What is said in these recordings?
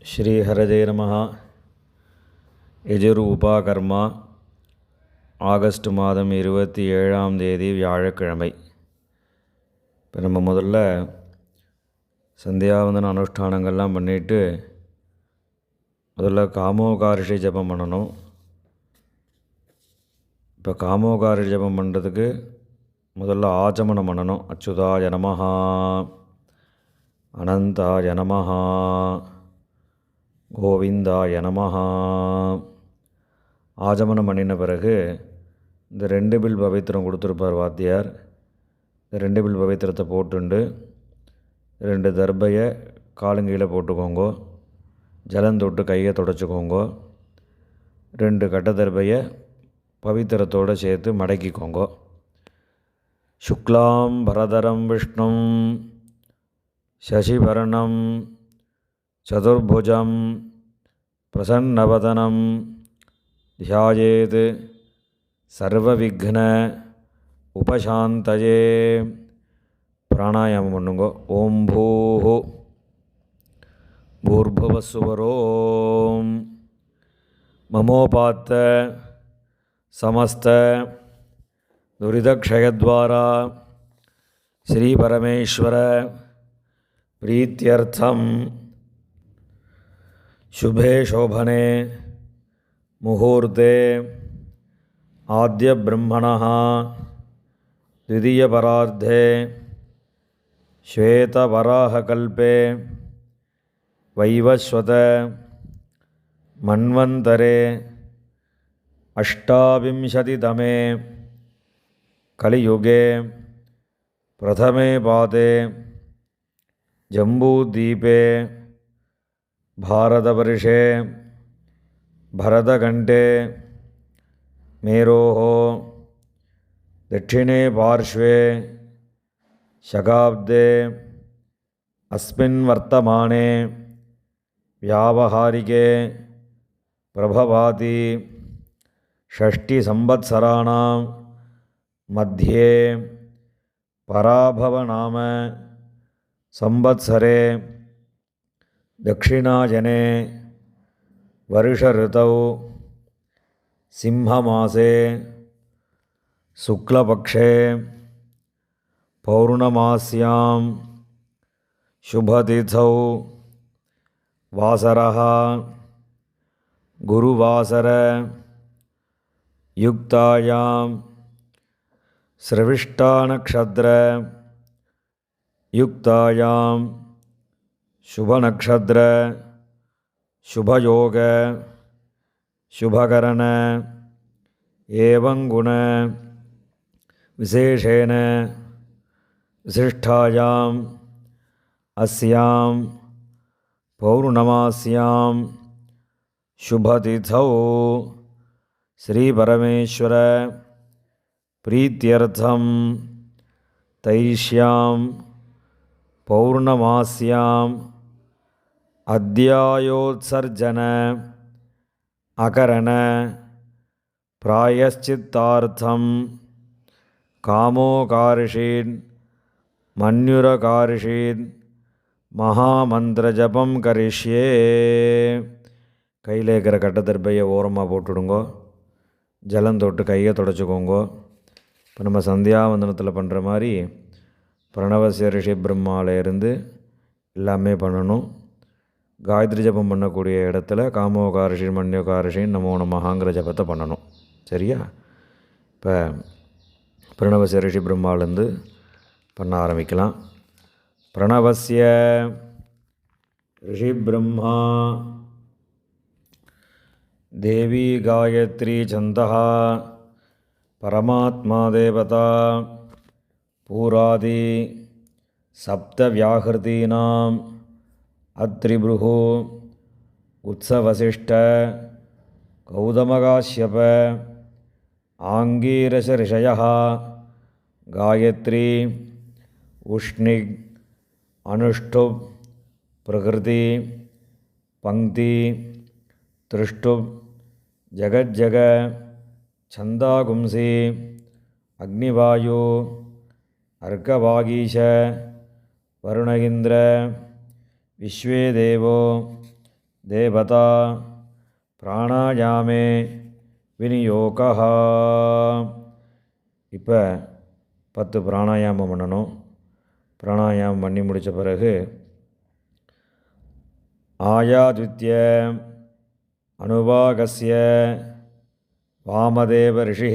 ஸ்ரீஹரதே நமஹ. யஜுர்உபாகர்மா ஆகஸ்ட் மாதம் 27ஆம் தேதி வியாழக்கிழமை. இப்போ நம்ம முதல்ல சந்தியாவந்தன அனுஷ்டானங்கள்லாம் பண்ணிவிட்டு முதல்ல காமோகாரிஷி ஜபம் பண்ணணும். இப்போ காமோகாரிஷி ஜபம் பண்ணுறதுக்கு முதல்ல ஆச்சமனம் பண்ணணும். அச்சுதாய நமஹா, அனந்தாய நமஹா, கோவிந்தாய நமஹா. ஆச்சமனம் பண்ணின பிறகு இந்த 2 பில் பவித்திரம் கொடுத்துருப்பார் வாத்தியார். இந்த 2 பில் பவித்திரத்தை போட்டுண்டு 2 தர்பையை காலுங்கீழே போட்டுக்கோங்க. ஜலந்தொட்டு கையை தொடச்சிக்கோங்க. 2 கட்ட தர்பையை பவித்திரத்தோடு சேர்த்து மடக்கிக்கோங்க. சுக்லாம் பரதரம் விஷ்ணும் சசிவர்ணம் சதுர்புஜம் பிரசன்னவதனம் தியாயேத் சர்வவிக்ன உபசாந்தயே. பிராணாயாமம் பண்ணுங்க. ஓம் பூஹு பூர்புவஸ்சுவரோம் மமோபாத்த சமஸ்த துரிதக்ஷயத்வாரா ஸ்ரீ பரமேஸ்வர பிரீத்யர்த்தம் சுபே சோபனே முகூர்த்தே ஆத்ய பிரம்மணः द्वितीयपरार्धे श्वेतवराहकल्पे वैवस्वत मन्वन्तरे अष्टाविंशतितमे कलियुगे प्रथमे पादे जम्बूद्वीपे भारतवर्षे भरतखण्डे मेरोः दक्षिणे पार्श्वे शकाब्दे अस्मिन् वर्तमाने व्यावहारिके प्रभवाति षष्टिसंवत्सराणां मध्ये पराभवनाम संवत्सरे दक्षिणाजने वर्षऋतौ सिंहमासे शुक्लपक्षे पौर्णमास्यां शुभतिथौ वासरः गुरुवासर युक्तायां श्रविष्टानक्षत्र युक्तायां शुभनक्षत्र शुभयोग शुभकरण एवं गुण विशेषेण विशिष्टायां अस्यां पौर्णमास्यां शुभतिथौ श्री परमेश्वर प्रीत्यर्थं तैष्यां पौर्णमास्यां अध्यायोत्सर्जन अकरण प्रायश्चित्तार्थं कामोकारिषीन् मन्युरकारिषीन् महामंत्रजपं करिष्ये. கையில் இருக்கிற கட்ட தர்பையை ஓரமாக போட்டுடுங்கோ. ஜலந்தொட்டு கையை தொடச்சிக்கோங்கோ. இப்போ நம்ம சந்தியாவந்தனத்தில் பண்ணுற மாதிரி பிரணவசிய ரிஷி பிரம்மாவிலேருந்து எல்லாமே பண்ணணும். காயத்ரி ஜபம் பண்ணக்கூடிய இடத்துல காமோகாரிஷி மன்யோகாரிஷி நமோ நமஹாங்கிற ஜபத்தை பண்ணணும். சரியா? இப்போ பிரணவசிய ரிஷி பிரம்மாவிலேருந்து பண்ண ஆரம்பிக்கலாம். பிரணவசிய ரிஷி பிரம்மா தேவி காயத்ரி சந்தः பரமாத்மா தேவதா பூராதி சப்தவியாஹிருதீனாம் அத்ரிபுருஹு உத்சவசிஷ்ட கௌதமகாஷ்யப ஆங்கீரச ரிஷயः காயத்ரி உஷ்ணிக் அனுஷ்டுப் பிரகிருதி பங்க்தி திருஷ்டுப் ஜகஜ்ஜக சந்தாகும்சி அக்னிவாயு अर्कवागीश वरुण इंद्र विश्वे देवो தேவதா பிராணாயாமே விநியோகா. இப்போ 10 பிராணாயாமம் பண்ணணும். பிராணாயாமம் பண்ணி முடித்த பிறகு ஆயாத்வித்ய அனுவாகஸ்ய வாமதேவ ரிஷி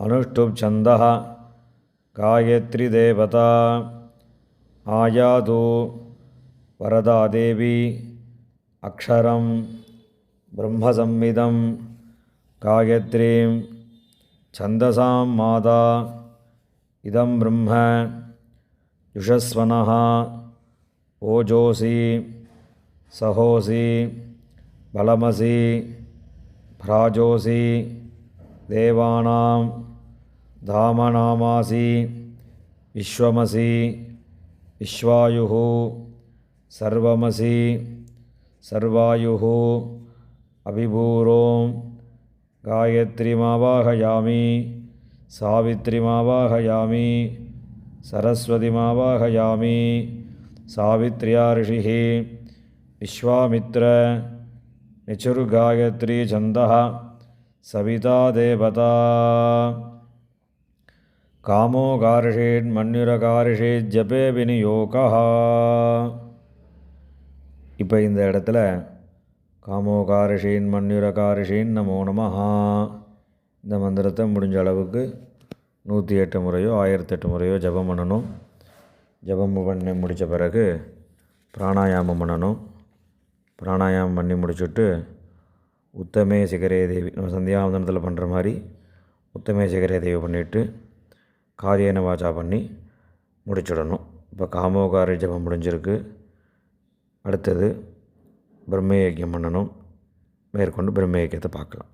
அனுஷ்டுப் சந்தः காயத்ரி தேவதா ஆயாது வரதா தேவி அக்ஷரம் பிரம்மசம்மிதம் காயத்ரீம் சந்தசாம் மாதா இதம் பிரம்ம யுஷஸ்வனः ஓஜோசி சஹோசி பலமசி பிராஜோசி தேவானாம் தாமநாமாசி விஸ்வமசி விஸ்வாயுஹு சர்வமசி சர்வாயுஹு அபிபூரோம் காயத்ரிமாவாஹயாமி சாவித்ரிமாவாஹயாமி சரஸ்வதிமாவாஹயாமி சாவித்ரியா ரிஷிஹி விஸ்வாமித்ர நிச்சுர்காயத்ரி சந்தः சவிதா தேவதா காமோ காரிஷேன் மன்யுரகாரிஷேத் ஜபே விநியோகா. இப்போ இந்த இடத்துல காமோ காரிஷேன் மன்யுரகாரிஷேன் நமோ நமஹா இந்த மந்திரத்தை முடிஞ்ச அளவுக்கு 108 முறையோ 1008 முறையோ ஜபம் பண்ணணும். ஜபம் பண்ணி முடித்த பிறகு பிராணாயாமம் பண்ணணும். பிராணாயாமம் பண்ணி முடிச்சுட்டு உத்தமே சிகரே தேவி நம்ம சந்தியாவந்தனத்தில் பண்ணுற மாதிரி உத்தமே சிகரே தேவி பண்ணிவிட்டு காரியேன வாச்சா பண்ணி முடிச்சிடணும். இப்போ காமோகாரி ஜபம் முடிஞ்சிருக்கு. அடுத்தது பிரம்ம யஜ்யம் பண்ணணும். மேற்கொண்டு பிரம்ம யஜ்யத்தை பார்க்கலாம்.